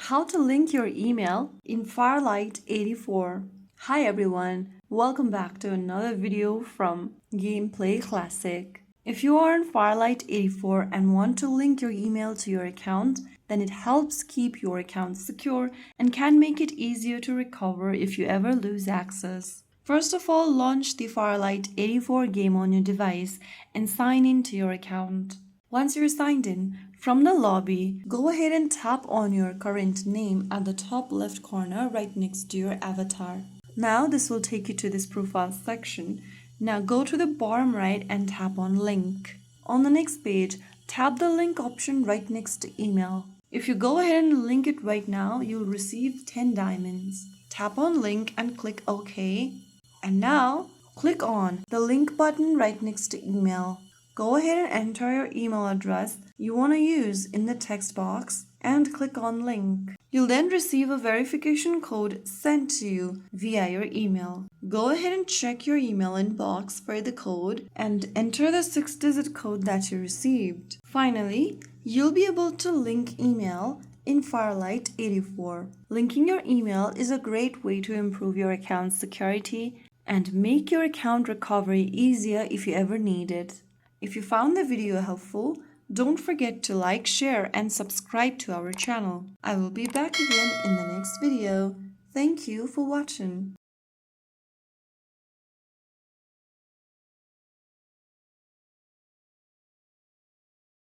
How to link your email in Farlight 84. Hi everyone, welcome back to another video from Gameplay Classic. If you are in Farlight 84 and want to link your email to your account, then it helps keep your account secure and can make it easier to recover if you ever lose access. First of all, launch the Farlight 84 game on your device and sign in to your account. Once you're signed in, from the lobby, go ahead and tap on your current name at the top left corner right next to your avatar. Now this will take you to this profile section. Now go to the bottom right and tap on link. On the next page, tap the link option right next to email. If you go ahead and link it right now, you'll receive 10 diamonds. Tap on link and click OK. And now click on the link button right next to email. Go ahead and enter your email address you want to use in the text box and click on link. You'll then receive a verification code sent to you via your email. Go ahead and check your email inbox for the code and enter the 6-digit code that you received. Finally, you'll be able to link email in Farlight 84. Linking your email is a great way to improve your account's security and make your account recovery easier if you ever need it. If you found the video helpful, don't forget to like, share, and subscribe to our channel. I will be back again in the next video. Thank you for watching.